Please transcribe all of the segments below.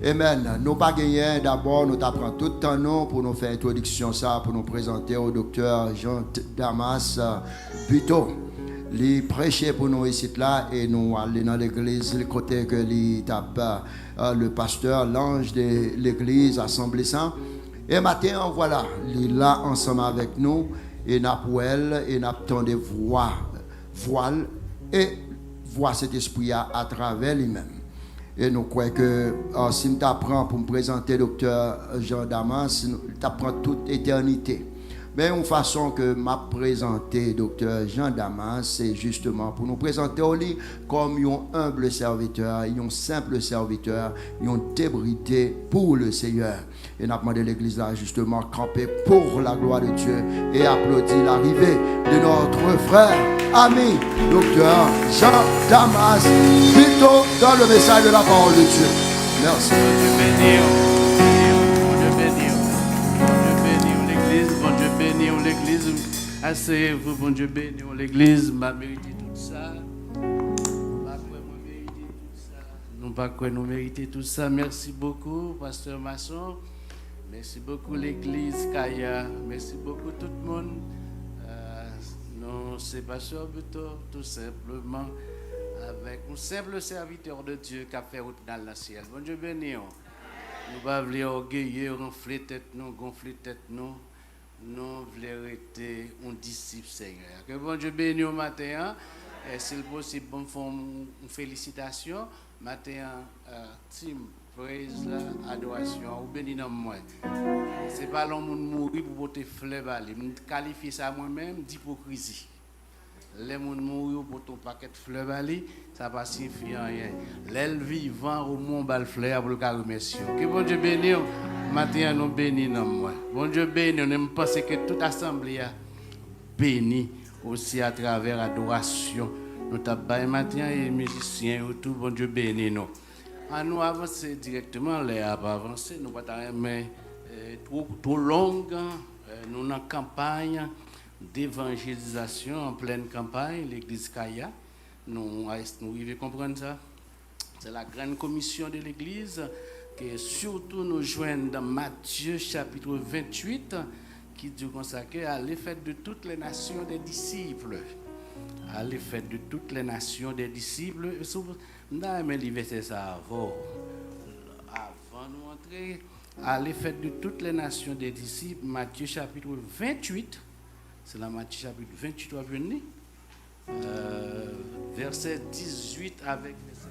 Amen. Nous pas gagné d'abord, nous t'apprenons tout le temps non pour nous faire introduction ça, pour nous présenter au docteur Jean Damas Buteau. Il prêchait pour nous ici là et nous aller dans l'église, le côté que le pasteur, l'ange de l'église, assemblée ça. Et maintenant, voilà, il est là ensemble avec nous et n'a pour elle et n'a tant de voile et voir cet esprit à travers lui-même. Et nous croyons que si nous t'apprends pour me présenter docteur Jean Damas, tu apprends toute éternité. Mais une façon que m'a présenté docteur Jean Damas, c'est justement pour nous présenter au lit comme un humble serviteur, un simple serviteur, un débridé pour le Seigneur. Et nous avons demandé l'église là justement camper pour la gloire de Dieu et applaudir l'arrivée de notre frère, ami, docteur Jean Damas, plutôt dans le message de la parole de Dieu. Merci. L'église, asseyez-vous, bon Dieu béni, l'église m'a mérité tout ça. Nous pas quoi nous mériter tout ça. Merci beaucoup, pasteur Masson. Merci beaucoup l'église Kaya. Merci beaucoup tout le monde. Non, c'est pasteur Buteau, tout simplement avec un simple serviteur de Dieu qui a fait route dans le ciel. Bon Dieu béni. Nous ne pouvons pas orgueiller, gonfler tête nous. Nous voulons être un disciple Seigneur. Que bon Dieu bénisse au matin. Et s'il possible, nous faisons une félicitation. Matin, team, praise, adoration, ou béni dans moi. Ce n'est pas l'homme qui mourir pour porter fleur. Je qualifie ça moi-même d'hypocrisie. Les gens mourir pour ton paquet de fleurs, ça ne signifie rien. Les vivants au monde bal fleur pour le cas remercier. Que bon Dieu bénisse. Matin, nous bénissons moi. Bon Dieu bénisse. Nous pensons que toute assemblée a béni aussi à travers l'adoration. Nous t'abbaillons matin et les musiciens et tout. Bon Dieu bénisse nous. À nous avancer directement, les avancer. Nous ne pouvons pas trop longue. Nous en campagne d'évangélisation, en pleine campagne, l'église Kaya. Nous devons comprendre ça. C'est la grande commission de l'église que surtout nous joignent dans Matthieu chapitre 28 qui dit consacré à l'effet de toutes les nations des disciples. À l'effet de toutes les nations des disciples. Nous avons mis verset ça avant nous entrer. À l'effet de toutes les nations des disciples, Matthieu chapitre 28. C'est la Matthieu chapitre 28 qui va venir. Verset 18 avec verset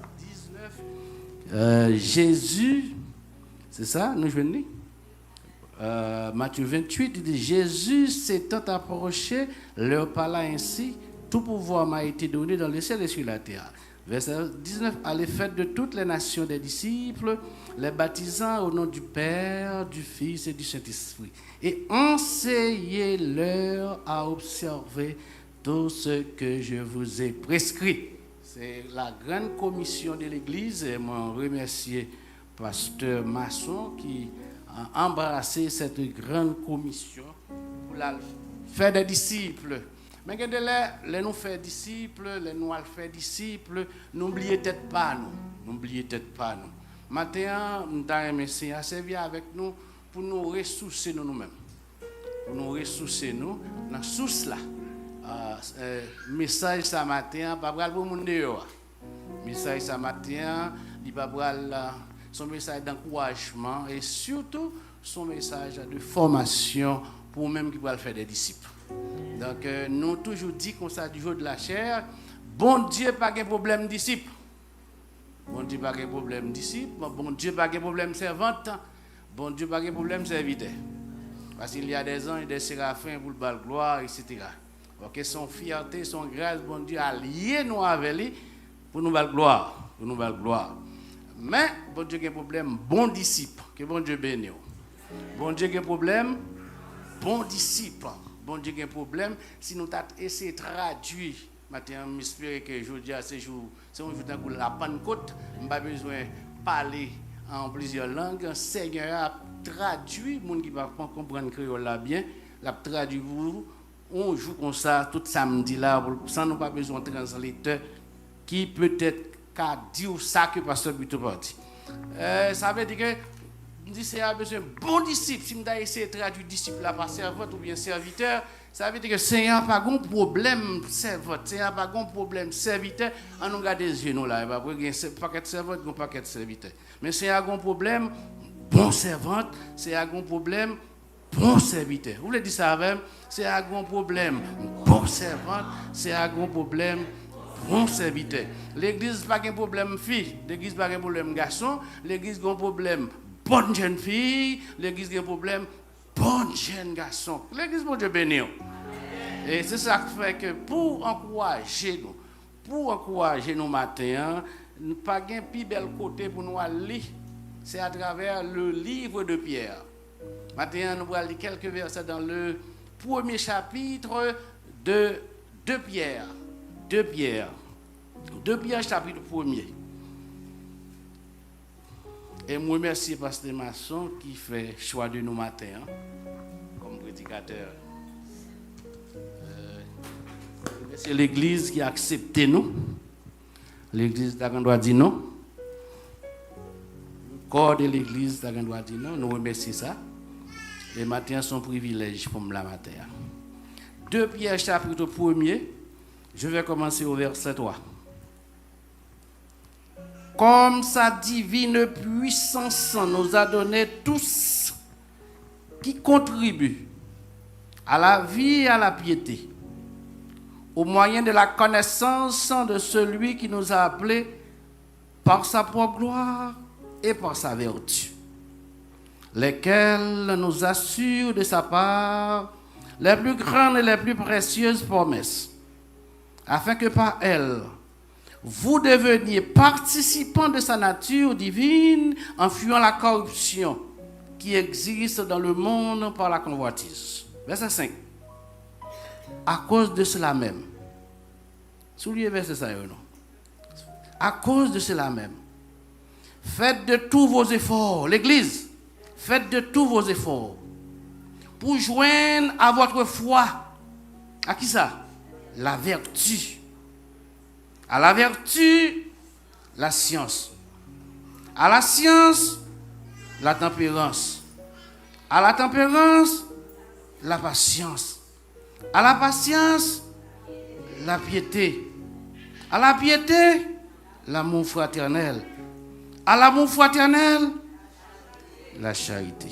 19. Jésus, c'est ça, nous venons. Matthieu 28, il dit Jésus s'étant approché, leur parla ainsi, tout pouvoir m'a été donné dans le ciel et sur la terre. Verset 19, à l'effet de toutes les nations des disciples, les baptisant au nom du Père, du Fils et du Saint-Esprit. Et enseignez-leur à observer tout ce que je vous ai prescrit. C'est la grande commission de l'Église et je remercie pasteur Masson qui a embrassé cette grande commission pour la faire des disciples. Mais quand nous faisons disciples, nous faisons disciples, n'oubliez peut-être pas nous. Maintenant, nous avons essayé à servir avec nous pour nous ressourcer nous-mêmes. Pour nous ressourcer nous dans la source là. Message ce matin, pas pour mon dehors. Message ce matin, il va son message d'encouragement et surtout son message de formation pour même qui va faire des disciples. Donc nous toujours dit comme ça du jour de la chair, bon Dieu pas de problème disciple. Bon Dieu pas de problème disciple, bon Dieu pas de problème servante, bon Dieu pas de problème serviteur. Parce qu'il y a des anges et des séraphins pour le gloire, etc. Donc son fierté, son grâce, bon Dieu a lié nous avec lui pour nous bal gloire, Mais bon Dieu a un problème, bon disciple, que bon Dieu bénisse. Bon Dieu a un problème, bon disciple. Bon Dieu a un problème, si nous avons essayé de traduire, maintenant j'espère que aujourd'hui, c'est un jour de la Pentecôte, je n'ai pas besoin de parler en plusieurs langues. Le Seigneur a traduit, les gens qui ne peuvent pas comprendre le créole là bien, l'a traduit pour vous. On joue comme ça tout samedi là, sans nous pas besoin de translateur qui peut-être qu'à dire ça que pasteur Buteau dit. Ça veut dire que c'est un bon disciple. Si je essayer de traduire disciple là par servante ou bien serviteur, ça veut dire que c'est un pas de problème servante, c'est un pas de problème serviteur. On nous regarde les yeux nous là, il y a un paquet de servante, un paquet de serviteur. Mais c'est un problème bon servante, c'est un problème bon serviteur. Vous voulez dire ça même? C'est un problème bon servante, c'est un problème bon serviteur. L'église n'a pas de problème fille, l'église n'a pas de problème garçon, l'église a un problème bonne jeune fille, l'église a un problème bonne jeune garçon. L'église, bon Dieu béni. Et c'est ça qui fait que pour encourager nous matin, nous pas un plus bel côté pour nous aller, c'est à travers le livre de Pierre. Maintenant, nous allons lire quelques versets dans le premier chapitre de Pierre. 2 Pierre, chapitre 1er. Et moi, remercie Pasteur Masson qui fait choix de nous matin comme prédicateur. C'est l'église qui a accepté nous. L'église doit dire non. Le corps de l'église doit dire non. Nous remercions ça. Et matin, c'est un privilège pour moi la matin. 2 Pierre, chapitre 1er. Je vais commencer au verset 3. Comme sa divine puissance nous a donné tous qui contribuent à la vie et à la piété, au moyen de la connaissance de celui qui nous a appelés par sa propre gloire et par sa vertu, lesquels nous assurent de sa part les plus grandes et les plus précieuses promesses, afin que par elles, vous deveniez participants de sa nature divine en fuyant la corruption qui existe dans le monde par la convoitise. Verset 5. À cause de cela même, soulignez verset 5, non? À cause de cela même, faites de tous vos efforts, l'Église, faites de tous vos efforts pour joindre à votre foi, à qui ça? La vertu. À la vertu, la science. À la science, la tempérance. À la tempérance, la patience. À la patience, la piété. À la piété, l'amour fraternel. À l'amour fraternel, la charité.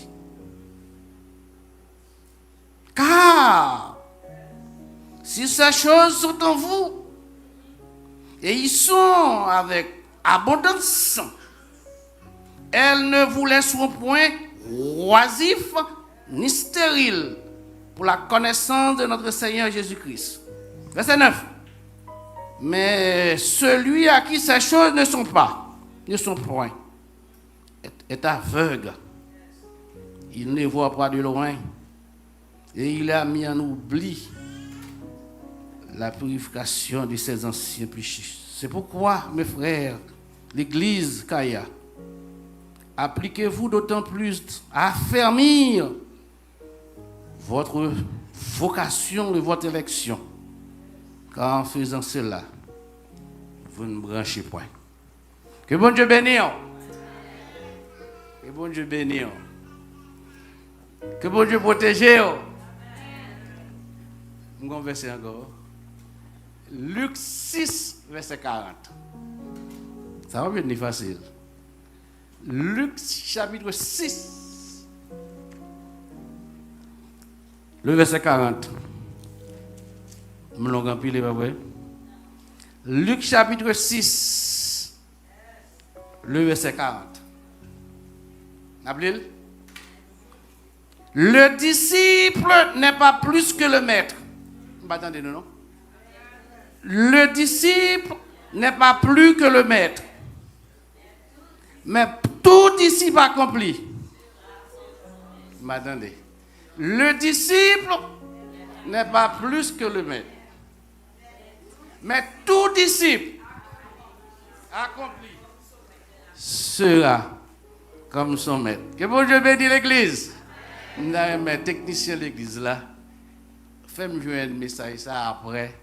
Car, si ces choses sont en vous, et ils sont avec abondance, elles ne vous laisseront point oisifs ni stériles pour la connaissance de notre Seigneur Jésus-Christ. Verset 9. Mais celui à qui ces choses ne sont point, est aveugle. Il ne voit pas de loin. Et il a mis en oubli la purification de ses anciens péchés. C'est pourquoi, mes frères, l'Église Kaya, appliquez-vous d'autant plus à affermir votre vocation et votre élection, car en faisant cela, vous ne branchez point. Que bon Dieu bénisse. Que bon Dieu bénisse. Que bon Dieu protège. On va verser encore. Luc 6, verset 40. Ça va bien facile. Luc chapitre 6, le verset 40. Je me l'ai rempli, pas vrai? Luc chapitre 6, le verset 40. Appelez-le. Le disciple n'est pas plus que le maître. Attendez, non? Le disciple n'est pas plus que le maître. Mais tout disciple accompli. M'attendez. Le disciple n'est pas plus que le maître. Mais tout disciple accompli sera comme son maître. Que bon Dieu bénisse l'Église. Mes techniciens de l'Église là, fais-moi jouer un message ça après.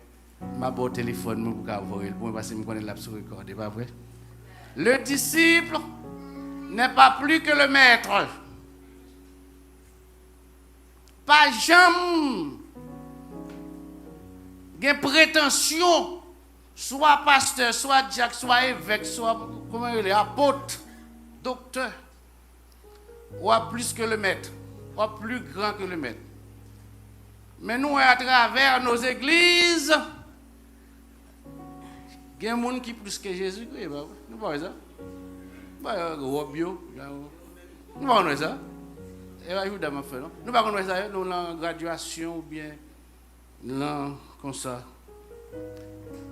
Ma beau téléphone pour voir le point parce que je connais l'absolu recordé, pas vrai? Le disciple n'est pas plus que le maître. Pas jamais de prétention, soit pasteur, soit diacre, soit évêque, soit comment il est, apôtre, docteur, ou plus que le maître, ou plus grand que le maître. Mais nous, à travers nos églises, il y a des gens qui sont plus que Jésus. Nous voyons ça. Nous voyons ça. Nous ne pouvons pas ça dans la graduation ou bien comme ça.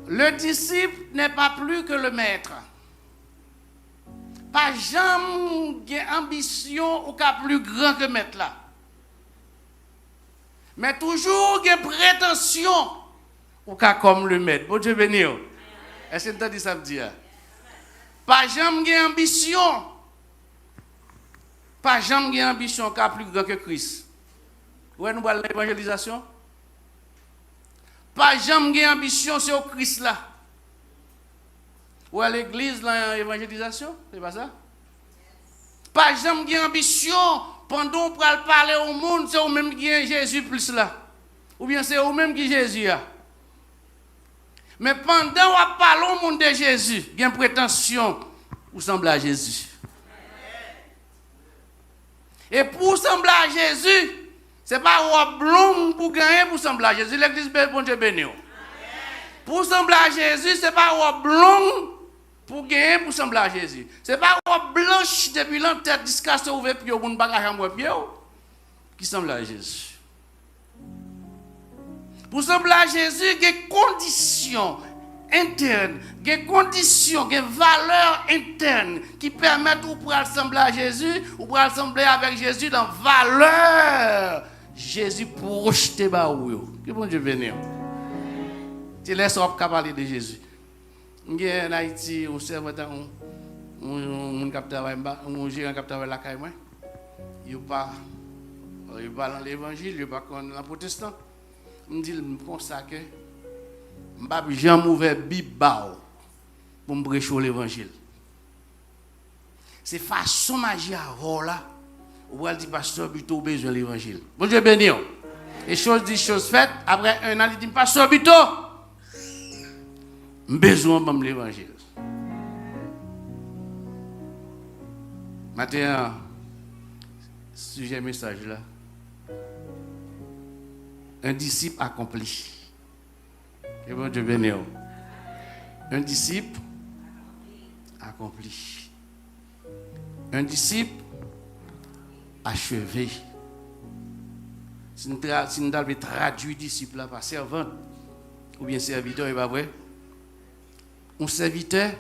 Le disciple n'est pas plus que le maître. Pas jamais ambition ou qu'à plus grand que le maître là. Mais toujours une prétention ou qu'à comme le maître. Bon Dieu béni. Est-ce que tu as dit ça me dit? Pas jamais ambition. Pas jamais ambition qu'à plus grand que Christ. Où est nous parlons de l'évangélisation? Pas jamais ambition c'est au Christ là. Où est l'église dans l'évangélisation? C'est pas ça? Pas jamais ambition pendant qu'on parler au monde, c'est au même qui est Jésus plus là. Ou bien c'est au même qui Jésus a. Mais pendant qu'on parle au monde de Jésus, il y a une prétention pour sembler à Jésus. Et pour sembler à Jésus, ce n'est pas un blond pour gagner pour sembler à Jésus. L'église, bon Dieu béni. Pour sembler à Jésus, ce n'est pas un blond pour gagner pour sembler à Jésus. Ce n'est pas une blanche depuis l'entête jusqu'à se ouvrir pour ne pas gagner qui semble à Jésus. Pour sembler à Jésus, il y a des conditions internes, des conditions, des valeurs internes qui permettent de ressembler à Jésus ou pour ressembler avec Jésus dans valeur. Jésus pour rejeter baou. Que bon Dieu bénisse. Tu laisses parler de Jésus. En Haïti, on serve un capteur, un gérant capteur la caille. Il pas dans l'évangile, il pas dans la protestant. Je dis comme ça que je ne vais jamais ouvrir Bible pour me prêcher l'évangile. C'est façon magie avant là. Ou elle dit pasteur Buto besoin de l'évangile. Bon Dieu béni. Et chose dit chose faite. Après un an il dit pasteur Buto besoin de l'évangile. Maintenant, sujet message là. Un disciple accompli. Et bon Dieu béni. Un disciple accompli. Un disciple achevé. Si nous devons traduire disciple là par servant ou bien serviteur, c'est pas vrai? Un serviteur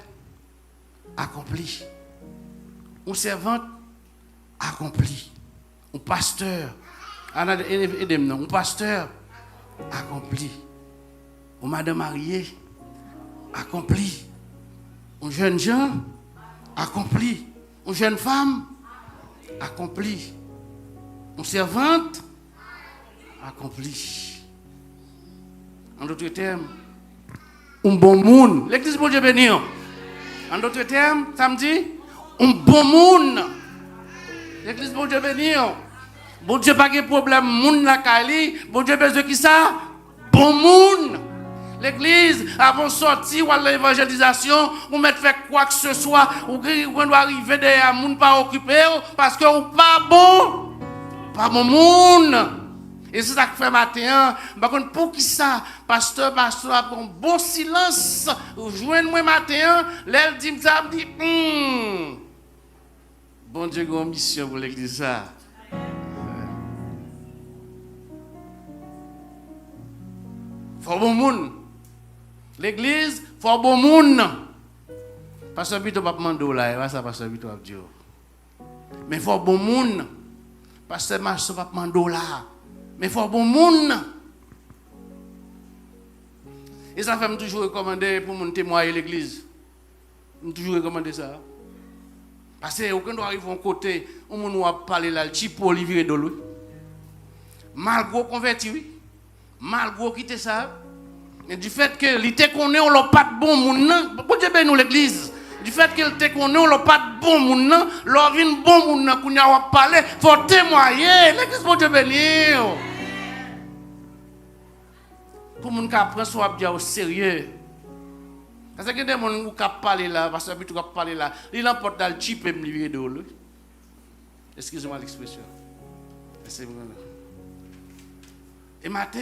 accompli. Un servant accompli. Un pasteur. Un pasteur accompli. Un madame mariée accompli. Un jeune gens accompli. Une jeune femme accompli. Une servante accompli. En d'autres termes, un bon monde. L'église bon Dieu béni. En d'autres termes, ça me dit un bon monde. L'église bon Dieu béni. Bon Dieu pas de problème monde la Kali. Bon Dieu besoin de qui ça? Bon monde. L'église, avant de sortir ou à l'évangélisation, ou mettre faire quoi que ce soit, ou on doit arriver derrière le monde pas occupé, parce que ou pas bon. Pas bon monde. Et c'est ça que fait matin. Par contre, pour qui ça, pasteur, a un bon silence. Joignez-moi matin, l'aile dit, ça me dit, bon Dieu, a une mission pour l'église. Ça. Faut bon monde. L'église, faut bon monde. Pasteur Bito pas demander là, ça pasteur Bito a dit. Mais faut bon monde. Pasteur Marceau pas demander là. Mais faut bon monde. Et ça fait toujours recommander pour mon témoigner l'église. Je toujours recommander ça. Parce que aucun doit arriver à un côté, on va parler là, le chipo Olivier de lui. Malgré converti, oui. Malgré quitter ça. Mais du fait que l'été qu'on est, on n'a pas de bon monde. Bon Dieu bénisse nous l'église. du fait qu'il te connaît, on n'a pas de bon monde, l'on vient bon monde, qu'on a parlé, faut témoigner. L'église pour Dieu bénir. Pour moun qui apprend soit bien au sérieux. Parce que des gens qui parlent là, parce que tu parler là, il emporte dans le chip et me livrer de l'eau. Excusez-moi l'expression. Et matin,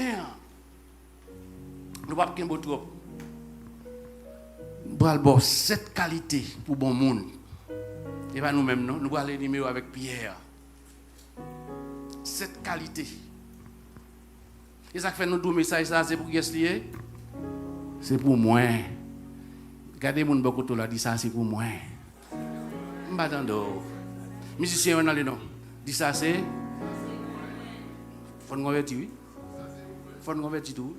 nous ne pouvons pas trop. Nous allons avoir cette qualité pour bon monde. Et pas nous-mêmes, non? Nous allons aller numéro avec Pierre. Cette qualité. Et ça fait nous deux messages, ça c'est pour qui est lié? C'est pour moi. Regardez mon beaucoup là, dit ça c'est pour moi. M'attendons. Musicien on a le nom. Dit ça c'est. Faut nous convertir, oui. Faut nous convertir tout.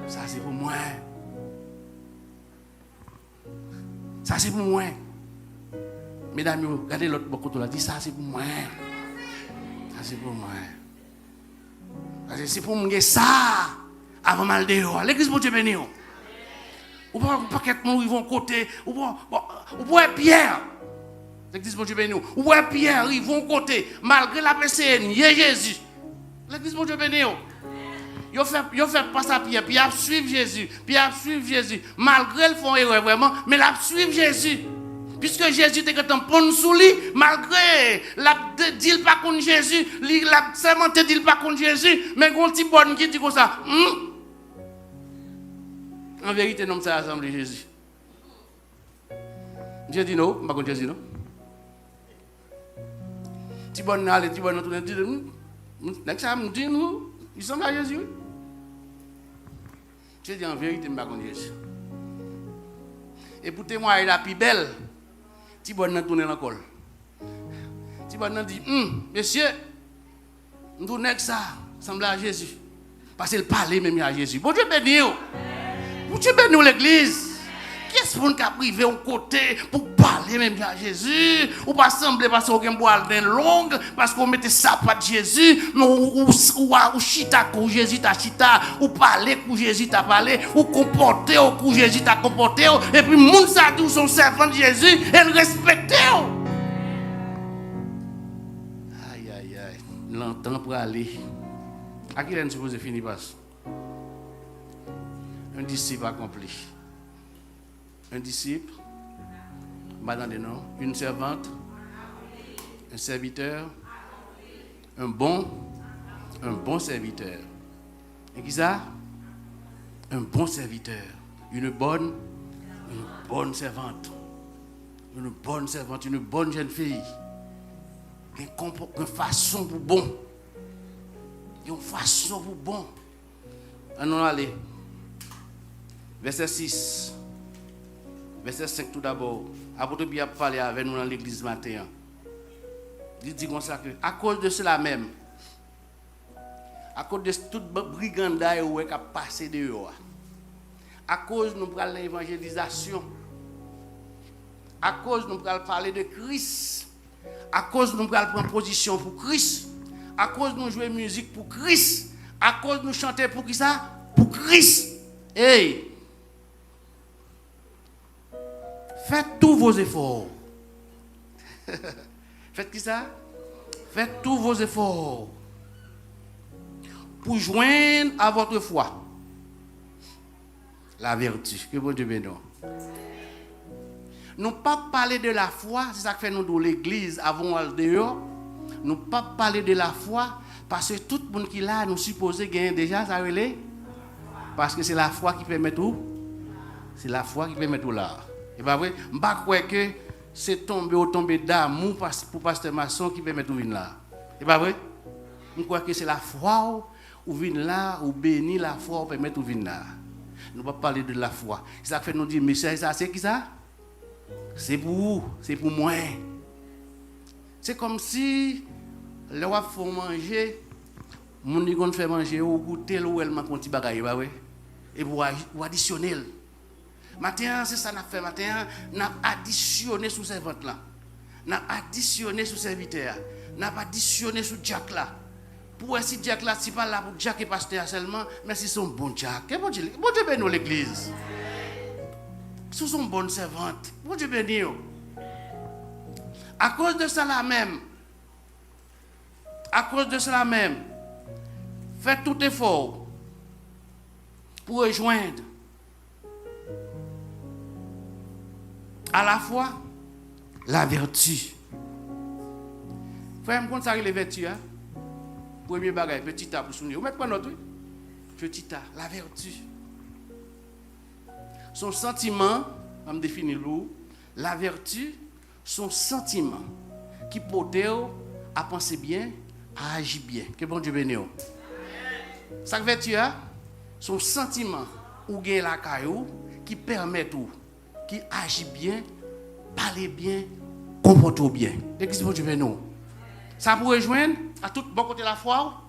Ça c'est pour moi. Ça c'est pour moi. Mesdames, regardez l'autre beaucoup là, dit ça c'est pour moi. Ça c'est pour moi. C'est pour moi ça avant mal dehors. L'église pour Dieu bénir. Ou pas un paquet de gens qui vont côté. Ou pas Pierre. L'église pour Dieu bénir. Ou pas Pierre, ils vont côté. Malgré la PCN, il y a Jésus. L'église pour Dieu bénir. Ils fait passer à Pierre, puis ils suivent Jésus. Puis ils suivent Jésus. Malgré le font erreur vraiment, mais ils suivent Jésus. Puisque Jésus était en pont sous lui, malgré la dit pas contre Jésus, la sermenté dit pas contre Jésus, mais un petit bon qui dit comme ça. En vérité, non, c'est l'assemblée de Jésus. J'ai dit non, pas contre Jésus, non. Petit bon allez, petit bon tourner, dit next time, dit nous, ils sont à Jésus. J'ai dit en vérité, pas contre Jésus. Et pour témoigner la plus belle. Si bon nan tourner dans col. Si bon nan dit monsieur nous tourner ça semble à Jésus parce qu'il parlait même à Jésus. Bon Dieu béni. Bon Dieu béni l'église. Qui est-ce qu'on a privé un côté pour parler même à Jésus ou pas sembler parce qu'on boit d'un long parce qu'on mettait ça pas de Jésus ou chita pour Jésus ta chita ou parler pour Jésus ta parlé ou comporter pour Jésus ta comporté et puis moun sa dit son servant de Jésus et le respecter. Aïe aïe aïe, longtemps pour aller. À qui est supposé finir passe? Un disciple accompli. Un disciple, madame des noms, une servante, un serviteur, un bon serviteur. Et qui ça? Un bon serviteur, une bonne servante, une bonne jeune fille, une façon pour bon, Allons aller. Verset 6. Verset 5 tout d'abord. Apôtre Pierre a parlé avec nous dans l'église matin. Il dit comme ça que, à cause de cela même, à cause de toute brigandaille qui a passé dehors, à cause de nous parler de l'évangélisation, à cause de nous parler de Christ, à cause de nous prendre position pour Christ, à cause de nous jouer musique pour Christ, à cause de nous chanter pour qui ça? Pour Christ. Hey! Faites tous vos efforts. Faites qui ça? Faites tous vos efforts pour joindre à votre foi la vertu. Que bon Dieu bénisse. Nous ne pas parler de la foi, c'est ça que fait nous dans l'église avant d'aller dehors. Nous ne pas parler de la foi parce que tout le monde qui est là, nous supposons gagner déjà, ça relève. Parce que c'est la foi qui permet tout. C'est la foi qui permet tout là. Et pas vrai? Je ne crois pas que c'est tomber d'amour pour pasteur Masson qui permet tout venir là. Et pas vrai? Je crois que c'est la foi ou venir là, ou bénir la foi, ou permet tout venir là. Nous ne pouvons pas parler de la foi. C'est ça que fait nous dire, mais ça, c'est qui ça? C'est pour vous, c'est pour moi. C'est comme si le roi faut manger, mon digon fait manger ou goûter ou elle m'a petit bagaille, pas vrai? Et pour additionner. Matin, c'est ça qu'on a fait. Matin, on a additionné sous ces ventes là. On a additionné sous ces serviteurs. On a additionné sous Jack là. Pour si Jack là, c'est pas là pour Jack et pasteur seulement, mais c'est son bon Jack. Et bon Dieu bénisse l'église. Ce sont bonnes servantes. Bon Dieu béni. À cause de cela même, faites tout effort pour rejoindre à la fois la vertu. Frère, je compte ça les vertus. Premier bagage, petit A pour souvenir. Vous mettez quoi notre? Petit A, la vertu. Son sentiment, on me définit l'eau. La vertu, son sentiment qui porte à penser bien, à agir bien. Que bon Dieu bénisse. Sa vertu, son sentiment ou gain la caillou qui permet tout, qui agit bien, parler bien, comporte bien. L'église bon Dieu bénisse. Ça pourrait joindre à tout bon côté de la foi.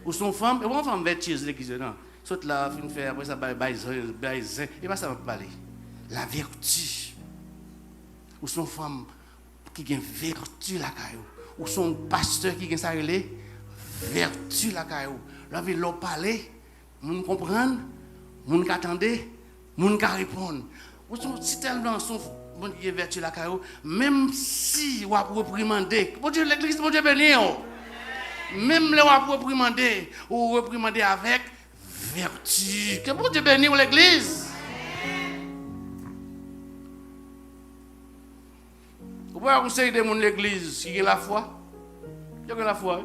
Ou son femme, et bon femme vertueuse l'église non. Saute là, fin faire après ça baiser, et pas ça va parler. La vertu. Ou son femme qui a vertu la caillou. Ou son pasteur qui a ça vertu la caillou. Là veut leur parler, moun comprendre, moun attendre, moun répondre. Ou son si tellement son bon Dieu vertu la caillou, même si ou a reprimander. Bon Dieu l'église bon Dieu béni. Même le ou a reprimander ou reprimander avec vertu. Que bon Dieu béni l'église. Vous pouvez conseiller de mon l'église qui a la foi. Il y a la foi.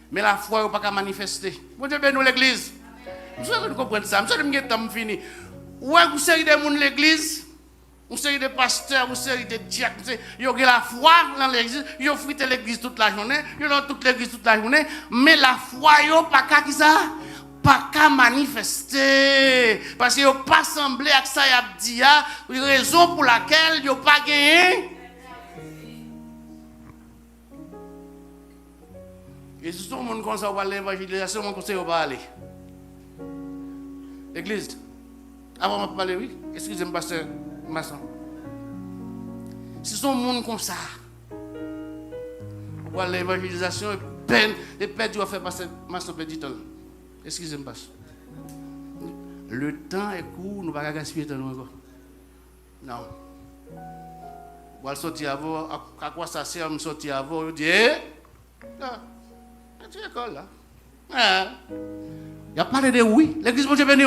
Mais la foi n'est pas qu'à manifester. Bon Dieu béni l'église. Je veux que vous compreniez ça. Je veux que vous fini. Ou est-ce que vous de mon l'église? Une série de pasteurs, une série de diacres, ils ont la foi dans l'église, ils ont frité l'église toute la journée, ils ont toute l'église toute la journée, mais la foi, ils n'ont pas qu'à ça, pas qu'à manifester. Parce qu'ils n'ont pas semblé à ça, il y a dit, raison pour laquelle ils n'ont pas gagné. Et si tout le monde comme ça, on va l'évangélisation, on conseille, on va aller. L'église, avant de parler, oui, excusez-moi, pasteur. Maçon. Si son monde comme ça, voilà l'évangélisation et perdre, faire passer maçon petit temps. Excusez-moi. Le temps est court, nous ne pouvons pas gaspiller le temps encore. Non. On va sortir avant, à quoi ça sert de sortir avant, on dit, tu es école là. Il y a parlé de oui, l'église, bon Dieu béni.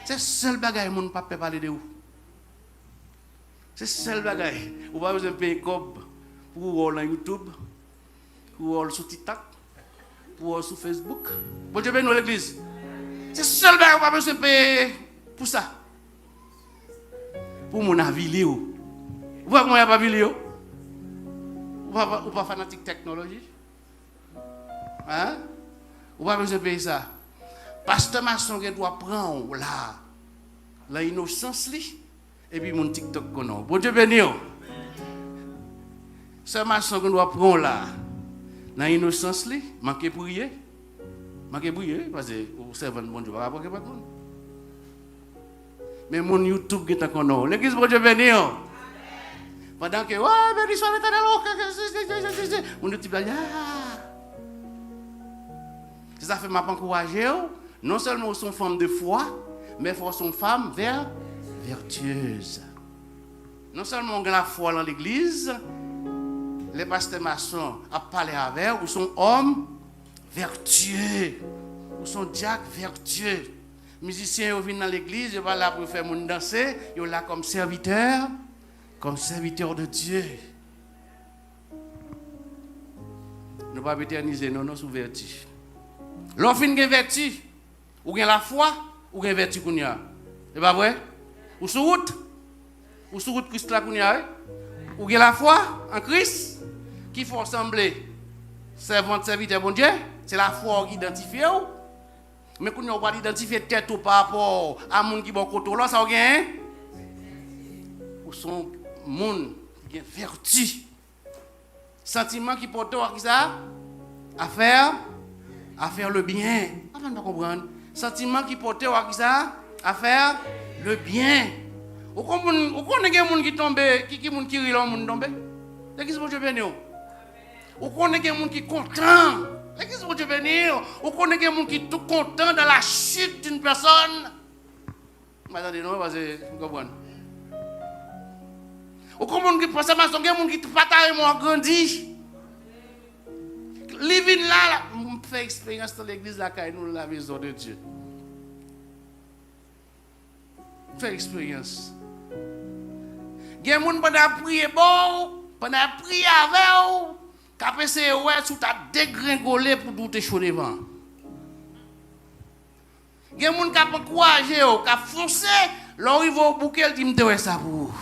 C'est le seul bagage, mon papa peut parler de où. C'est le seul bagage. Vous n'avez pas besoin de payer cob pour aller sur YouTube, pour aller sur TikTok, pour aller sur Facebook. Bon Dieu bénisse l'église. C'est le seul bagage. Vous n'avez pas besoin de payer pour ça. Pour mon avis, vous voyez comment il n'y a pas de vidéo? Vous n'êtes pas fanatique technologie? Hein? Vous n'avez pas besoin de payer ça. Pasteur Masson doit prendre la innocence. Et puis mon TikTok qu'on a. Bon Dieu béni. C'est Masson qu'on doit prendre là. Dans l'innocence, manquer prier. Manquer prier, parce que vous servez bon Dieu, pas de monde. Mais mon YouTube qui est qu'on a. L'église bon Dieu béni. Pendant que, ouais, béni soit l'éternel. Mon YouTube là, ça fait m'encourager. Non seulement sont femmes de foi, mais sont femmes vertueuses. Non seulement on a la foi dans l'église, les pasteurs maçons a parlé avec, ou sont hommes vertueux, ou sont diacres vertueux. Musiciens ils viennent dans l'église, ils vont là pour faire mon danser, ils sont là comme serviteurs de Dieu. Ne pas éterniser non sous vertu. L'offre une vertu, ou bien la foi, ou bien vertu qu'on y a. C'est pas vrai? Ou sur route Christ là qu'on y a. Ou bien la foi en Christ, qui faut ressembler servant serviteur bon Dieu, c'est la foi qui identifie. Mais qu'on n'a pas identifié tête par rapport à monde qui bon côté là, ça gagne. Ou son monde qui a vertu. Sentiment qui porte à ça à faire le bien. Avant de comprendre. Sentiment qui porte à ça à faire le bien. Ou connaît des gens qui tombent, qui rient, qui tombent. L'église de Dieu béni. Ou connaît des gens qui sont contents. L'église de Dieu béni. Ou connaît des gens qui sont tout contents dans la chute d'une personne. Attendez, non, parce que vous comprenez. Ou comment qui pense à maçon, il y a des gens qui pas carrément grandi. Living là, on fait expérience dans l'église là, quand nous la maison de Dieu. Fait expérience. Il y a des gens qui pendant prier bon, pendant prier avec vous, qui a pensé ouais, sous ta dégringolé pour tout te chaud devant. Il y a des gens qui ont encouragé, qui ont foncé, là ils vont au bouquet, ils disent ouais ça pour vous.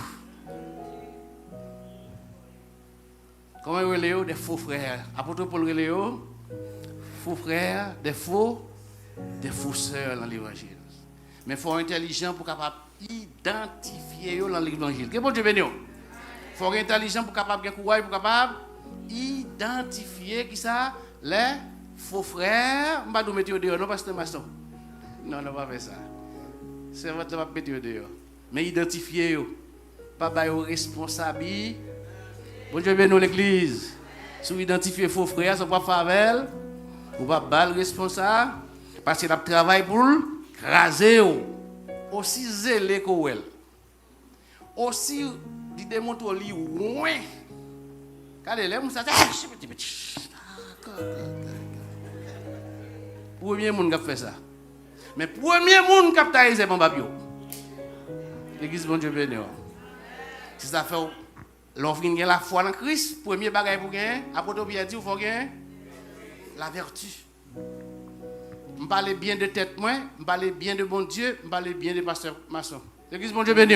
Comment ils relèvent des faux frères? Apôtre Paul relève faux frères, des faux sœurs dans l'évangile. Mais il faut être intelligent pour capable identifier dans l'évangile. Que bon Dieu béni. Il faut être intelligent pour capable de courage pour capable identifier qui ça les faux frères. On va nous mettre dehors non pasteur Masson. Non, on va pas faire ça. C'est votre va mettre dehors. Mais identifier yo. Pas ba yo responsable. Bon Dieu béni l'église. Si vous identifiez faux frères, ça pas favelle. Ou pas bal responsable parce qu'il a travaillé pour craser aussi zélé que elle. Aussi il démontre lui ouais. Regardez les ça premier monde qui fait ça. Mais premier monde qui capitaliser mon babio. L'église bon Dieu béni. Si ça fait l'offre la foi en Christ, premier bagage pour gagner, apôtre Pierre dit il faut gagner la vertu. Je parle bien de tête moi, je parle bien de bon Dieu, je parle bien de pasteur Masson. L'église bon Dieu béni.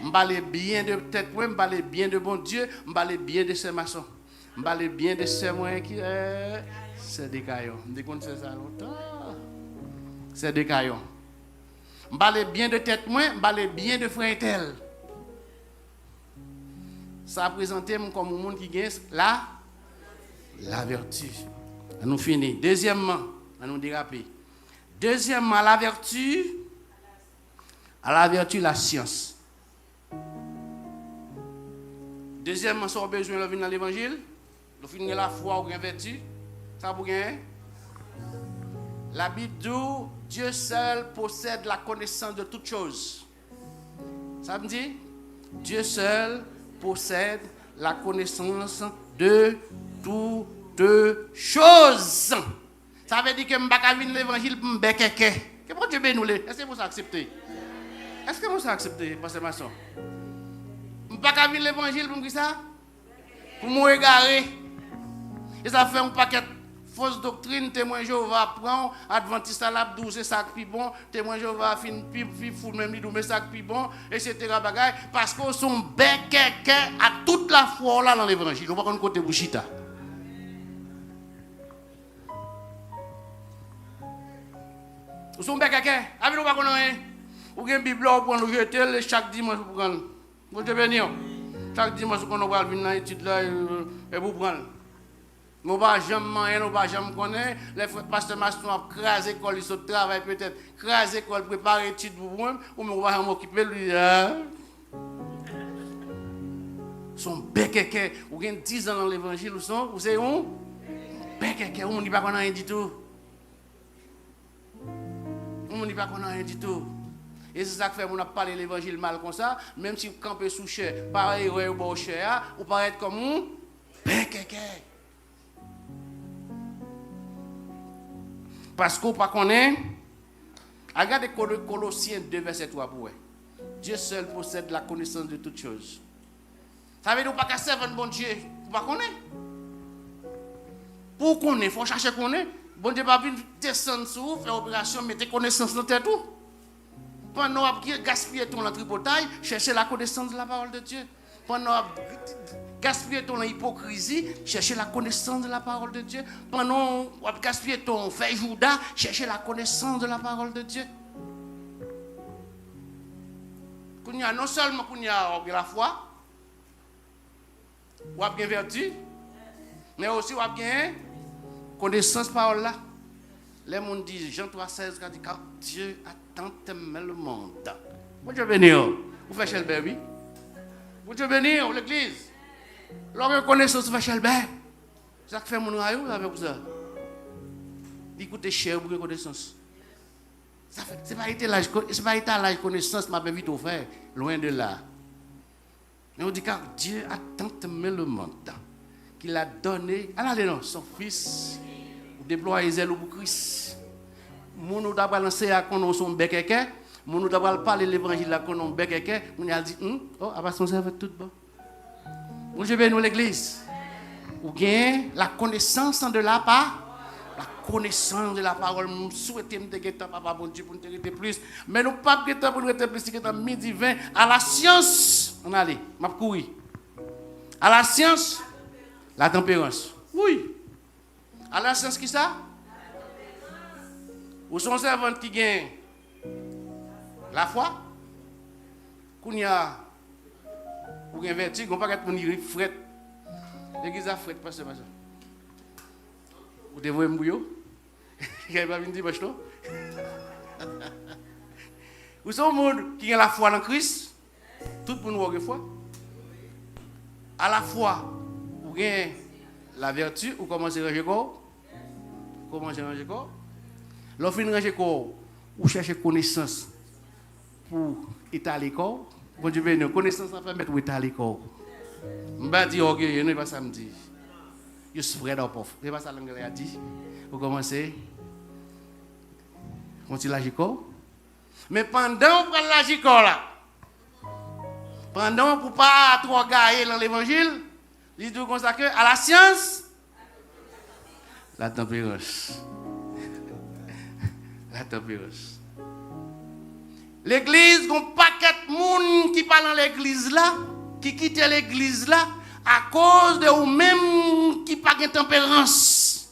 Je parle bien de tête moi, je parle bien de bon Dieu, je parle bien de sœur Masson. Je parle bien de sœur moi qui c'est des caillons. Je dis ça longtemps. C'est des caillons. Je parle bien de tête moi, je parle bien de frère tel. Ça a présenté comme un monde qui gagne la vertu. Nous finissons. Deuxièmement, nous déraper. Deuxièmement, à la vertu, la science. Deuxièmement, si on a besoin de venir dans l'évangile, nous finissons la foi ou la vertu. Ça vous gagne. La Bible dit Dieu seul possède la connaissance de toutes choses. Ça me dit Dieu seul possède la connaissance de toutes choses. Ça veut dire que je ne peux pas venir l'évangile pour me béquer. Que bon Dieu bénisse. Est-ce que vous acceptez? Est-ce que vous acceptez, pasteur Masson? Je ne peux pas venir l'évangile pour me dire ça? Pour me égarer. Et ça fait un paquet de fausses doctrines. Témoin Jéhovah prend, Adventiste à l'abdou, c'est ça qui bon. Témoin Jéhovah fin pi fou même lui mais ça qui bon, etc. bagaille parce qu'on sont béquer à toute la foi là dans l'évangile. On va prendre côté bouchita. Ou sont béquer, avec nous pas connaître. Ou une Bible pour prendre le jeter chaque dimanche pour prendre. Vous te bénir. Chaque dimanche qu'on va venir dans l'étude là et vous prendre. Nous ne pouvons jamais nous ne pouvons jamais connaître. Les pasteurs Masson ont crasé l'école, ils sont travail peut-être, crasé l'école, préparer l'étude pour vous, ou nous ne pouvons m'occuper de lui. Son béquet, ou avez 10 ans dans l'évangile, vous savez où? Béquet, on ne dit pas qu'on a rien du tout. On ne dit pas qu'on a rien du tout. Et c'est ça que fait qu'on a parlé de l'évangile mal comme ça, même si vous campez sous chair, pareil, ou bon chair, ou paraît comme un béquet. Parce qu'on ne connaît pas. Regardez Colossiens 2, verset 3 pour vous. Dieu seul possède la connaissance de toutes choses. Ça veut dire qu'on ne peut pas servir un bon Dieu. Vous ne connaissez pas. Pour connaître, il faut chercher connaître. Bon Dieu ne va pas descendre sur vous, faire opération, mettre connaissance dans tête. Pendant que vous gaspillez ton tripotaille, cherchez la connaissance de la parole de Dieu. Pendant gaspiller ton hypocrisie, chercher la connaissance de la parole de Dieu. Pendant gaspiller ton fait Judas, chercher la connaissance de la parole de Dieu. Non seulement qu'on a la foi, ou a bien vertu, mais aussi ou a bien connaissance de la parole là. Les gens disent, Jean 3,16, qui dit, car Dieu a tant aimé le monde. Bon Dieu béni, vous faites chez le bébé. Bon Dieu béni, l'église. Lorsque connaissance va chez le bébé, ça fait mon rayon avec vous ça. Écoutez cher pour connaissance. C'est pas étalage connaissance, m'a vite offert, loin de là. Mais on dit car Dieu a tant aimé le monde qu'il a donné, son fils, pour déployer les ailes pour Christ. Mon nous d'abord lancé à qu'on son bec mon nous d'abord parler l'évangile à qu'on bec on a dit oh à son serveur tout bon. Bon je vais nous l'église. Ou bien la connaissance de la part. La connaissance de la parole, nous souhaitons que papa bon Dieu pour nous être plus, mais nous pas que pour nous être plus que midi 20 à la science. On allait, m'a courir. À la science, la tempérance. Oui. À la science qui ça? Ou son servant qui gagne la foi? Qu'on y a ou gagne vertige, on pas pour nous fret. L'église a fret pas ça. Vous devez me bouillir. Il n'y a pas de dimanche, non? Vous savez, le monde qui a la foi en Christ, tout pour nous avoir foi. À la fois, vous avez la vertu, vous commencez à ranger corps. Vous commencez à ranger corps. Lorsque vous ranger corps, vous cherchez connaissance pour étaler corps. Bon Dieu, une connaissance en fait mettre étaler corps. Je ne vais pas dire, ok, je ne vais pas samedi. You spread up off. C'est pas ça l'anglais a dit. Vous commencez. Continue l'agicor. Mais pendant vous prenez l'agicor là, pendant pour pas trop gailler dans l'évangile, il dit comme ça que à la science, la tempérance. La tempérance. L'église, il y a un paquet de monde qui parle dans l'église là, qui quitte l'église là, à cause de vous-même qui pas de tempérance.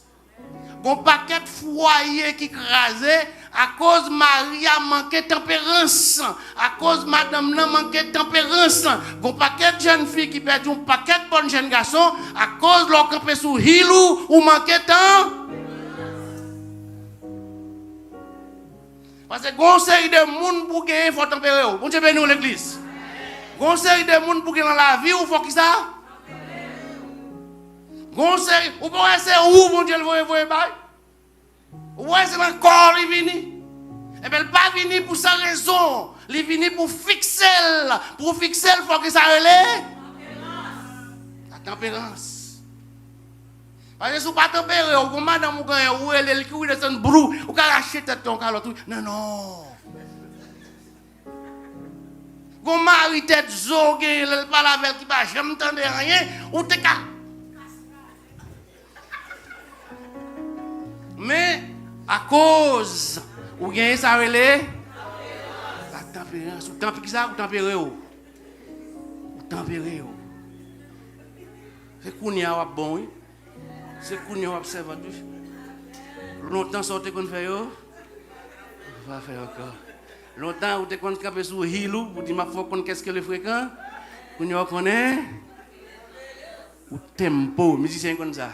Un paquet de foyers qui crasé à cause de Maria manquait de tempérance, à cause de madame nan manquait de tempérance. Un paquet de jeunes filles qui perdent un paquet de bonnes jeunes garçons à cause de leur campé sous hilou ou manquait de temps. Parce que conseil de monde pour gagner il faut tempérer. Bon Dieu bénisse l'église. Conseil de monde pour gagner dans la vie, il faut qui ça? Conseil, ou pas c'est où mon Dieu le voit bail? Ou c'est dans le corps il vient. Et bien il pas venir pour sa raison, il vient pour fixer. Pour fixer, il faut que ça relève. La tempérance. Parce que si vous ne pas tempéré, ou madame ou gagne ou elle qui est dans brou, ou qu'elle achète ton calot. Non non. Gon mari tête zogue, elle parle avec qui pas jamais entendre rien, ou te ka. Mais à cause ou gagne ça relé la tempérance, ou tempéré ça ou tempéré ou tempéré. C'est qu'on y a bon, c'est qu'on y a observatif. Longtemps sorti qu'on fait yo, on va faire encore. Longtemps où tu connais camper sur hilou, vous dites ma foi qu'on qu'est-ce que le fréquent, qu'on y connaît ou tempo, musicien comme ça.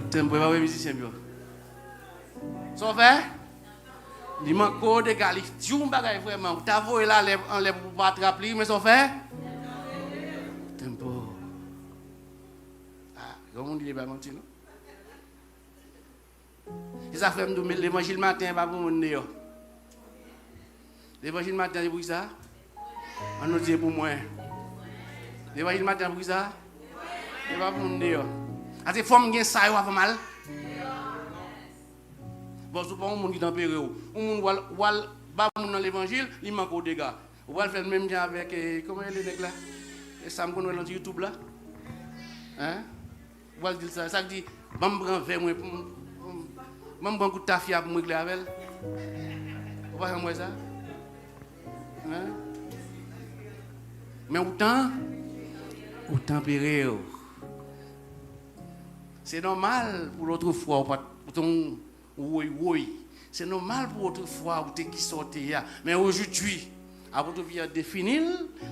Tempo pas musicien bio. Sauf fait, il manque de qualité. Tu me bagaille vraiment. Tu as vu là enlève pour pas attraper, mais sauf fait. Tempo. Ah, comment on dit les pas mentir non? Les affaires de l'évangile matin pas pour mon néo. L'évangile matin c'est pour ça. On nous dit pour moi. L'évangile matin pour ça. C'est pas pour mon néo. Ah c'est forme gain ça va mal. Bon, c'est pas un monde qui tempéré. Un monde wal ba dans l'évangile, il manque au dégâts. On va faire le même genre avec comment les nèg là. Et ça me connaît sur YouTube là. Hein? On va dire ça, ça dit bam prend verre moi même bon coup de tafia pour me régler avec. On va faire moi ça. Hein? Mais autant tempéré. C'est normal pour l'autre fois pour ton oui. C'est normal pour autrefois, vous qui sortez. Mais aujourd'hui, à votre vie définir,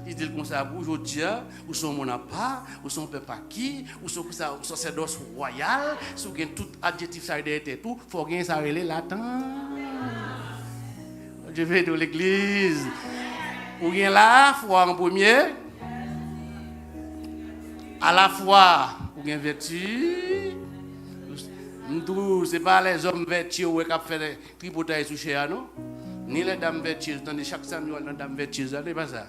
il dit comme ça, aujourd'hui, vous sont mon appart, vous sont peuple qui, vous sont sacerdoce royal, vous avez tout adjectif ça et tout, il faut gagner ça relais latent. Je vais dans l'église. Vous gagnez la foi en premier. À la fois, vous gagnez vertu. Ce n'est pas les hommes vertueux qui font des tripotailles sous chez non. Ni les dames vertueuses, dans chaque Samuel, dans les dames vertueuses, c'est pas ça.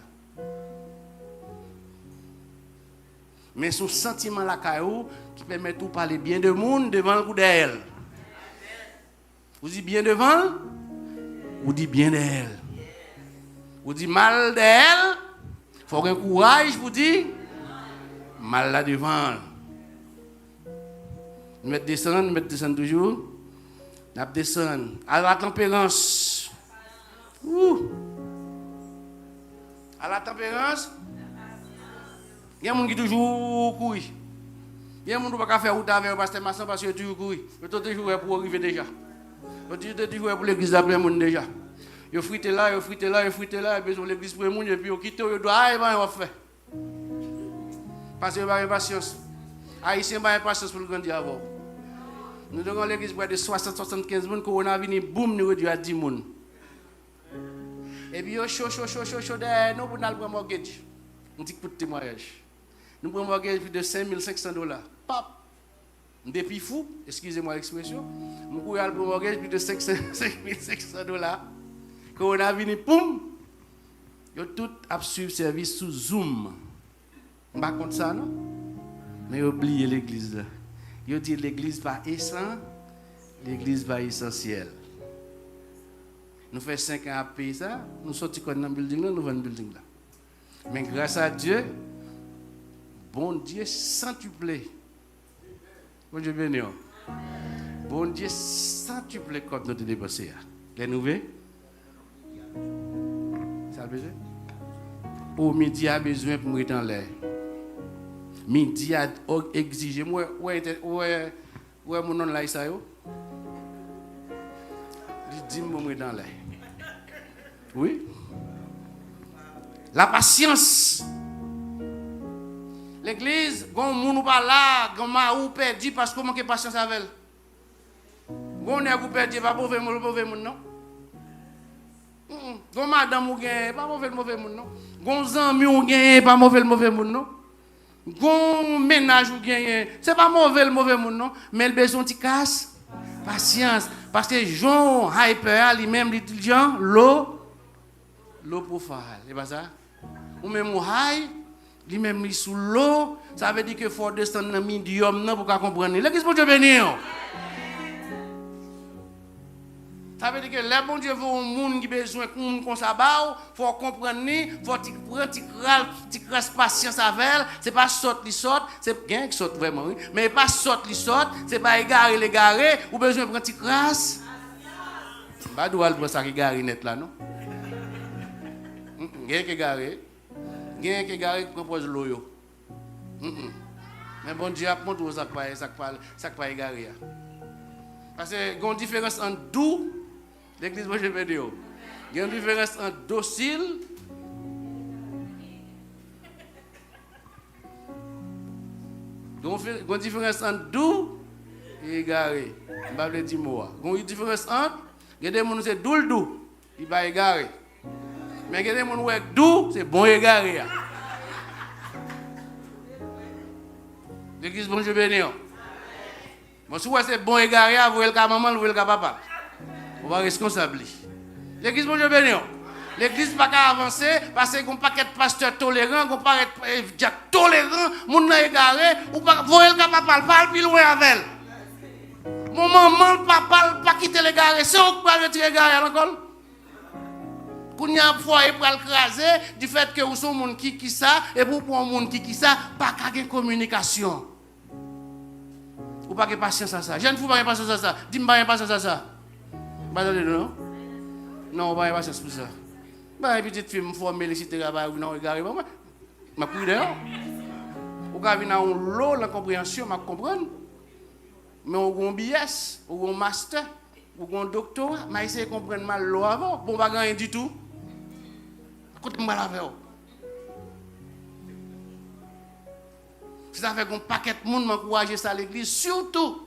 Mais son sentiment la caillou qui permet de parler bien de monde devant le coup d'elle. Vous dites bien devant, vous dites bien d'elle. Vous dites mal d'elle, il faut un courage pour dire mal là devant. Nous descendre toujours. Nous descendre. À la tempérance. À la tempérance. Il y a des gens qui toujours courent. Il y a des gens qui ne peuvent pas faire route avec le pasteur Masson parce qu'ils toujours courent. Ils sont toujours pour arriver déjà. Ils sont toujours pour l'église d'après le monde déjà. Ils fritent là, ils fritent là, ils fritent là, ils besoin de l'église pour le monde et puis ils quittent, ils doivent aller, ils vont faire. Parce qu'ils n'ont pas patience. Haïtiens n'ont pas patience pour le grandir avant. Nous avons l'église pour de 60-75 personnes, quand on a venu, boum, nous réduit à 10 personnes. Et puis, chaud derrière nous pour nous prendre mortgage. Un petit coup de témoignage. Nous prenons mortgage plus de $5,500. Pap! Depuis fou, excusez-moi l'expression, nous pouvons aller pour mortgage plus de $5,500. Quand on a venu, boum! Ils ont tout suivi service sous Zoom. Je ne sais pas contre ça, non? Mais oubliez l'église là. Ils ont dit l'église pas essentielle, l'église pas essentielle. Nous faisons 5 ans à payer ça, nous sortons dans le building là, nous vendons le building là. Mais grâce à Dieu, bon Dieu centuplé. Bon Dieu béni. Bon Dieu centuplé comme nous dépensé. Les nouvelles? Ça a besoin? Au midi a besoin pour me dans l'air. Midi a exigé. Moi, ouais, mon nom là, ça yo. Il dit moi dans l'air. Oui. La patience. L'église, gon moun pas là, gon ma ou perdu parce que manque patience avec elle. Gon est ou perdu pas mauvais moun non. Gon madame ou gagne pas mauvais moun non. Gon zami ou gagne pas mauvais moun non. Gon ménage ou gagne, c'est pas mauvais moun non, mais le besoin ti casse patience parce que Jean Hyper lui-même dit Jean l'eau pour faire, c'est pas ça. Ou même ou high, lui-même il sous l'eau, ça veut dire que faut descendre dans medium non pour comprendre. L'église pour Dieu bénir. Ça veut dire que les bon Dieu veut un monde qui besoin qu'on s'abat, faut comprendre ni, faut prendre ti crasse patience avec elle, c'est pas saute li saute, c'est gain qui saute vraiment oui, mais pas saute li saute, c'est pas égarer, ou besoin prendre ti crasse. Pas doit prendre ça qui égarer net là non. Gain qui égarer. Gain qui égarer propose l'eau yo. Mais bon Dieu a montré ça pas égarer. Parce que il y a une différence entre doux, l'église moi je vais dire. Il y a une différence entre docile il y a une différence entre doux et égaré. Je ne vais pas dire moi. Il y a une différence entre il y a des gens qui sont doux, ils ne sont pas égarés. Mais il y a des gens qui sont doux, c'est bon égaré. L'église bon je vais dire. Bon, si c'est bon égaré, vous voyez le cas maman, vous voyez le cas papa. On va responsable. L'église, bon Dieu béni. L'église n'a pas avancer parce qu'il y a un paquet de pasteurs tolérants, un paquet de diacres tolérants, moun n'a égaré, ou pas voyez le cas papa, parle plus loin avec elle. Mon maman, papa, pas quitter l'égaré, c'est où pas retirer l'égaré à l'école. Quand il y a un foyer pour l'écraser, du fait que vous êtes un monde qui ça, et pour un monde qui ça, pas de communication. Ou pas de patience à ça. Je ne fous pas de patience à ça. Dis-moi pas de patience à ça. Non? Non, pas de patience pour ça. Bah, petite fille, me former les sites là-bas, non, regardez, moi, ma couille dehors. Ou quand vient un lot, la compréhension, ma comprendre. Mais on a un BS, ou un master, ou un doctorat, mais essayer de comprendre mal l'eau avant. Bon, pas rien du tout. Écoutez-moi la veille. Si ça fait un paquet de monde m'encourager ça à l'église, surtout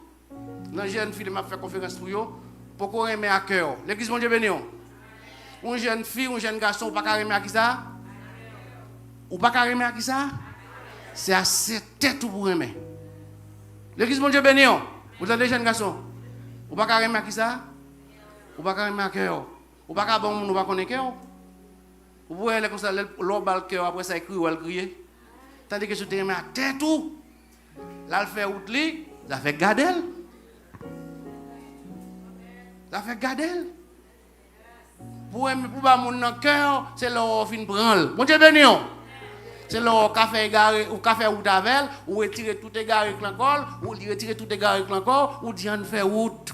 dans jeune fille m'a fait conférence pour eux, pour qu'on remet à cœur. L'église mon Dieu béni. Une jeune fille, un jeune garçon, ou pas qu'à remettre à qui ça? Ou pas qu'à remettre à qui ça? C'est assez tête pour remettre. L'église mon Dieu béni. Vous êtes des jeunes garçons. Ou pas qu'à remettre à qui ça? Ou pas qu'à remettre à cœur. Ou pas qu'à bon, nous pas connaître cœur. Vous pouvez aller comme ça, l'eau bal cœur, après ça, écrit ou elle crier. Tandis que si tu remets à tête tout, là, elle fait outli, ça fait garder. Ça fait garder. Pour pas mon dans cœur, c'est là fin prendre. Bon Dieu béni. C'est là café égaré ou café ou tavel ou retirer tout égaré avec l'encore ou retirer tout égaré avec l'encore ou dire on fait route.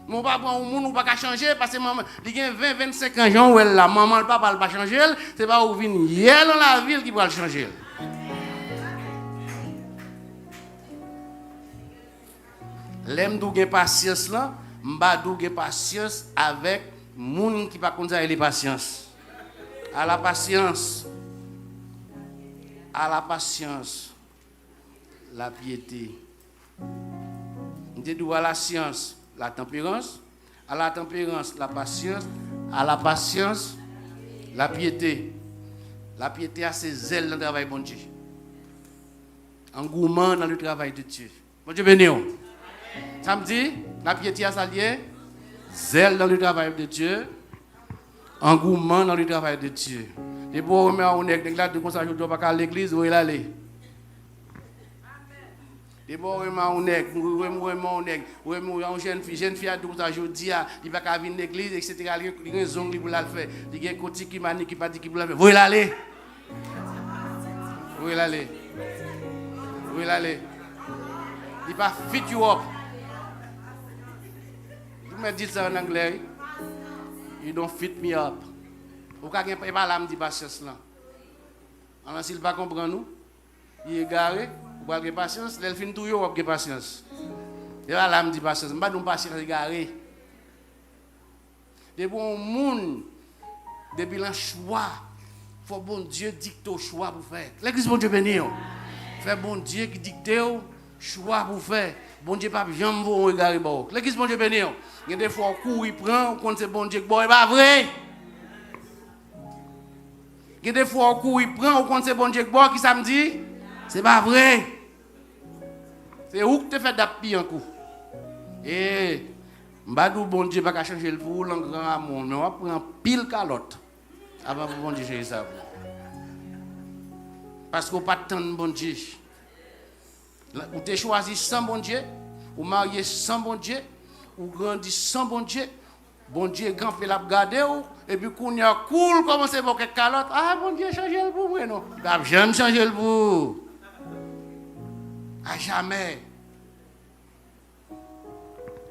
Mon papa ou moun ou pas changer parce que maman il y a 20 25 ans Jean ou elle là maman le papa pas changer, c'est pas ou vinn hier dans la ville qui va le changer. L'aime dou gen patience là, m'ba dou gen patience avec moun qui pas connait les patience. À la patience. À la patience. La piété. On dit à la science, la tempérance. À la tempérance, la patience. À la patience, la piété. La piété a ses zèles dans le travail de Dieu. Engouement dans le travail de Dieu. Bon Dieu béni. Ça me dit, la piété a sa lié, zèle dans le travail de Dieu, engouement dans le travail de Dieu. Et pour on est de comme ça, je ne dois pas à l'église, où il aller. Et pour on est jeune fille à 12 ans, je dis, il va pas venir à l'église, etc. Il y a une raison qui peut le faire. Il y a un côté qui m'a dit qu'il pas dit qu'il peut le faire. Où il aller? Où il aller? Où il aller? Il va fit you up. Vous me dites ça en anglais. You don't fit me up. Vous ne pouvez pas me dire patience là. Alors s'il ne pas comprendre nous, il est garé, vous avez patience, il fin tout, vous avez patience. Il va me dire patience, je ne pas patience garé. Depuis un monde, depuis le choix, il faut bon Dieu dicte au choix pour faire. L'église bon Dieu béni. Fait bon Dieu qui dicte au choix pour faire. Bon Dieu pas jamais vous regarder bon. L'église bon Dieu béni. Il y a des fois coup il prend, on compte c'est bon Dieu bon, c'est pas vrai. Il y a des fois coup il prend, on compte c'est bon Dieu bon qui ça me dit, c'est pas vrai. C'est où que tu fais d'appui un coup. Et m'badou bon Dieu pas changer le pour le grand amour, mais on va prendre pile calotte avant que bon Dieu change ça. Parce qu'on pas tant de bon Dieu. Ou tu choisi sans bon Dieu, ou marié sans bon Dieu, ou grandi sans bon Dieu, bon Dieu grand fait la garder et puis qu'on y a cool commencer à quelque calotte, ah bon Dieu changer le pour moi non. J'aime changer le pour. À jamais.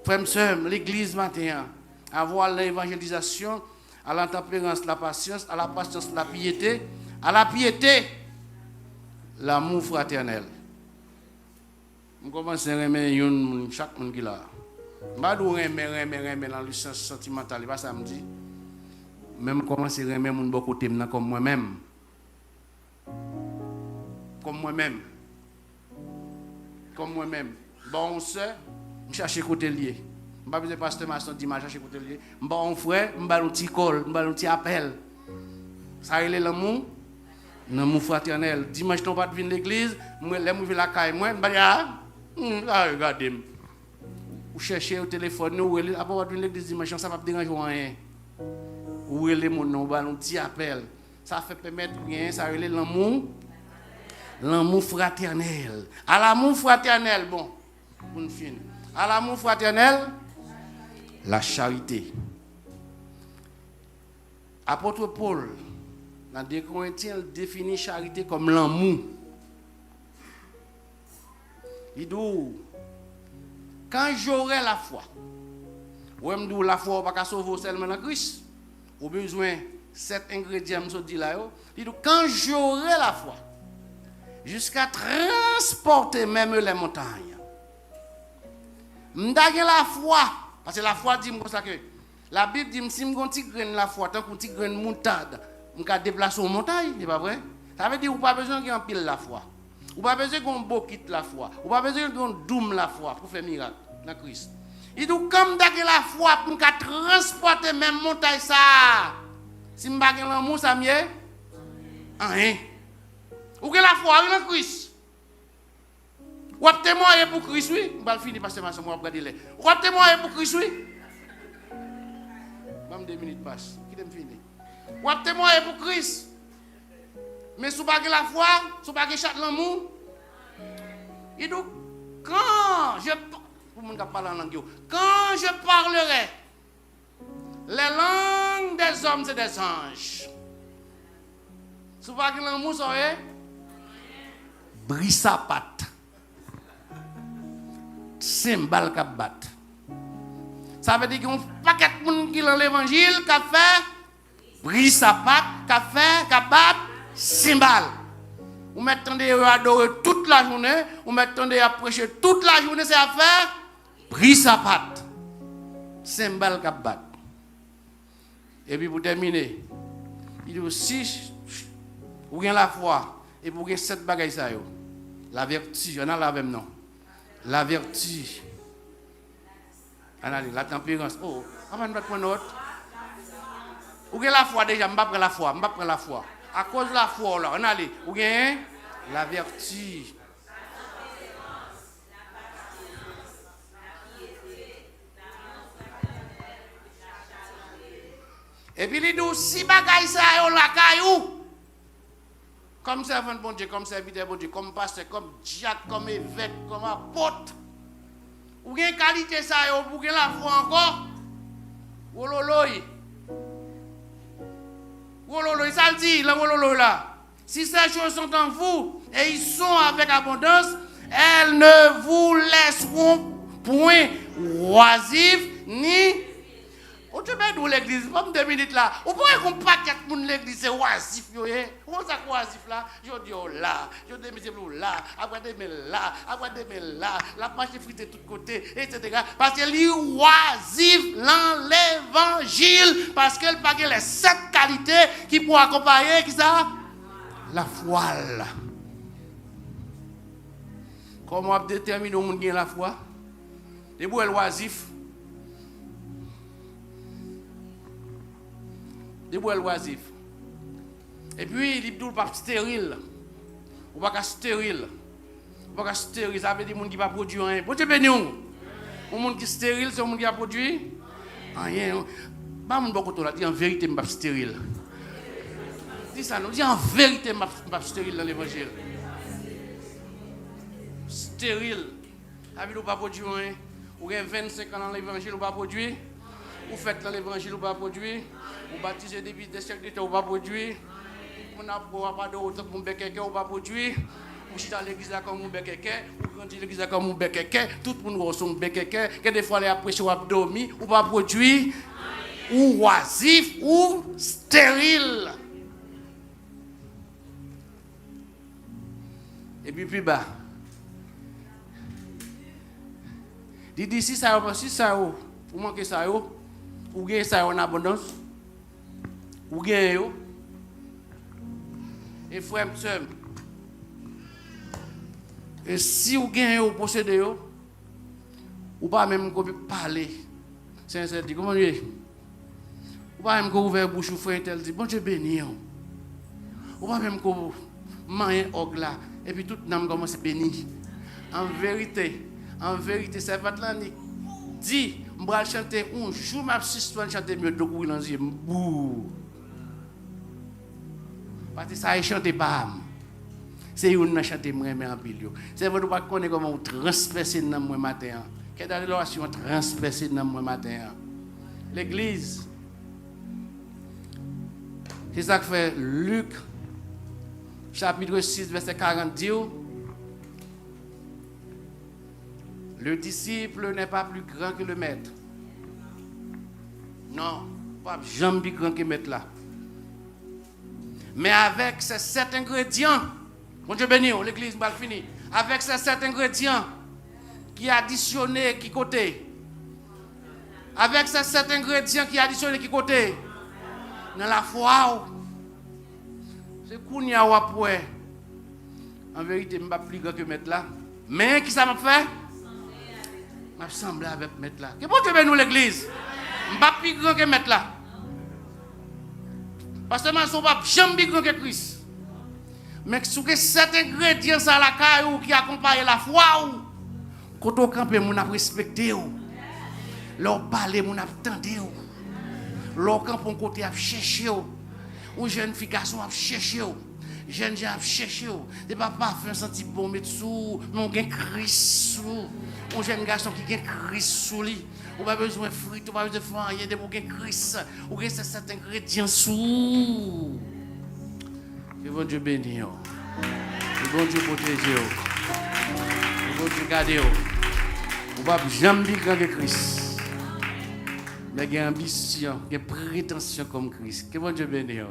Frère sœur, l'église matin, avoir l'évangélisation, à la tempérance, la patience, à la patience, la piété, à la piété, l'amour fraternel. Je commence à aimer chaque monde qui est là. Je ne vais pas aimer dans le sens sentimental. Pas ça me dit. Même commence à aimer mon beaucoup de temps comme moi-même. Comme moi-même. Comme moi-même. Bon, sœur, je cherche côté lié. Je ne vais pas besoin de pasteur maçon dimanche chercher côté lié. Bon, frère, je vais un petit call, je vais un petit appel. Ça est l'amour. L'amour fraternel. Dimanche, je ne vais pas venir à l'église. Je vais venir à la caille. Je vais dire, regardez. Vous cherchez au téléphone, ou après vous venir à l'église dimanche, ça ne va pas déranger rien. Ou les mon nom, un petit appel. Ça fait permettre rien, ça relève l'amour. L'amour fraternel. À l'amour fraternel, bon, pour nous finir. À l'amour fraternel, la charité. Apôtre Paul, dans 2 Corinthiens, il définit charité comme l'amour. Il dit, quand j'aurai la foi, ou même dit la foi, pas qu'à sauver seulement dans Christ, au besoin 7 ingrédients, je dis là, il dit, quand j'aurai la foi, jusqu'à transporter même les montagnes, m'dagé la foi, parce que la foi dit comme ça que la Bible dit si m'gon petit grain la foi tant qu'on petit grain moutarde, m'ka déplacer aux montagnes, c'est pas vrai? Ça veut dire ou pas besoin qu'on pile la foi. Ou pas besoin qu'on bokit la foi. Ou pas besoin qu'on doum la foi pour faire miracle dans Christ. Il dit comme m'dagé la foi pour m'ka transporter même montagne ça. Si m'bagé l'amour ça mieux? Hein? Ou que la foi dans Christ. Ou ap témoigner pour Christ, oui. Je vais finir parce que je vais regarder les. Ou ap témoigner pour Christ, oui. Même 2 minutes passent. Qui t'aime fini? Ou à témoigner pour Christ. Mais si vous n'avez pas la foi, si vous n'avez pas chat l'amour, il dit, quand je parlerai les langues des hommes et des anges, si vous n'avez pas l'amour, ça est brise sa patte. Symbole qui bat. Ça veut dire qu'il y a un paquet de monde qui dans l'évangile qui a fait brise sa patte, qui a fait, qui a bat, symbole. Vous m'attendez à adorer toute la journée, vous m'attendez à prêcher toute la journée, c'est à faire brise sa patte. Symbole qui a bat. Et puis pour terminer, il dit aussi, vous avez la foi, et vous avez 7 bagages ça. La vertu, on a la même nom. La vertu. La tempérance. Oh, on va nous prendre autre. Vous avez la foi déjà, je ne vais pas prendre la foi. À cause de la foi, là, on a vous avez la vertu. Et puis il dit, si bagaille ça, on la caillou. Comme servant de bon Dieu, comme serviteur de bon Dieu, comme pasteur, comme diacre, comme évêque, comme apôtre. Ou bien qualité ça, ou bien la foi encore. Wololoy. Wololoy, ça le dit, le wololoy là. Si ces choses sont en vous et ils sont avec abondance, elles ne vous laisseront point oisifs ni. On te met dans l'église, comme 2 minutes là. Ou pourquoi qu'on pas 4 personnes l'église, c'est oisif, comment ça oisif là? Je dis là, je dis là, après des là, après des là, la marche frite de tous côtés, etc. Parce qu'elle est oisif dans l'évangile, parce qu'elle n'a pas les 7 qualités qui pourraient accompagner, qui ça? La foi. Comment déterminer au monde qui a la foi? Les bouts oisif. Des bois oisifs. Et puis, il dit pas stérile. Ou pas stérile. Ou pas stérile, ça veut dire que les gens qui ne produisent rien. Bon, tu bénis. Un monde qui est stérile, c'est un monde qui a produit rien. Pas mon beaucoup là, dit en vérité, je ne suis pas stérile. Dis ça, nous dis en vérité, je ne suis pas stérile dans l'évangile. Stérile. Ça veut dire que pas produire rien. Ou avez 25 ans dans l'évangile, ou pas produire. Ou faites dans l'évangile, ou pas produire. Ou baptisez depuis des siècles d'été, ou pas produire. On n'a pas de autre que mon bec ou pas produire. Ou chita à l'église là comme mon bec ou grandit à l'église là comme mon bec tout le monde ressemble bec que des fois les après ou abdomi ou pas produire. Ou oisif ou stérile. Et puis plus bas. Dit si ça ou manquez ça ou gagnez ça en abondance. Ou gagnez yo. Et frère m'sem. Et si vous gagnez yo possédez yo, ou pas même parler. Sincère dit comment est? Ou pas même ouvrir bouche ou frère tel dit bon Dieu béni. Ou pas même ko manger ogla et puis tout nam commence bénir. En vérité, c'est votre là dit m'bral chanter un jour m'a assisté chanter mieux de courir dans yeux bou. Parce que ça chante pas. C'est une qui chante moi mais en pile. C'est vous pas connaître comment transpercer dans moi matin. Quelle adoration transpercer dans moi matin. L'église. C'est ça que fait Luc chapitre 6 verset 40 dit. Le disciple n'est pas plus grand que le maître. Non, pas jamais plus grand que le maître là. Mais avec ces 7 ingrédients, bon Dieu béni, l'église va finir. Avec ces 7 ingrédients qui additionnés qui côté. Avec ces 7 ingrédients qui additionnés qui côté. Dans la foi. C'est kounya ou après. En vérité, je ne suis pas plus grand que maître là. Mais qui ça m'a fait? Je suis semblé avec maître là. Que bon Dieu béni l'église. Je ne suis pas plus grand que maître là. Parce que je ne suis pas jamais plus grand que Christ. Mais si vous avez 7 ingrédients à la caille qui accompagnent la foi, quand on campe, on a respecté. Leur parler, on a attendu. L'autre pour côté à chercher. Ou jeune fille garçon à chercher. Jeune gens à chercher. C'est pas parfum senti bon mettre sous, non gain Christ sous. Un jeune garçon qui gain Christ sous lui. Ou pas besoin de frites, ou pas besoin de farine, de gain Christ. Ou gain certains ingrédients sous. Que bon Dieu bénisse. Que bon Dieu protège. Que bon Dieu garde. On va jamais dire grand que Christ. Mais il y a ambition, il y a prétention comme Christ. Que bon Dieu bénisse.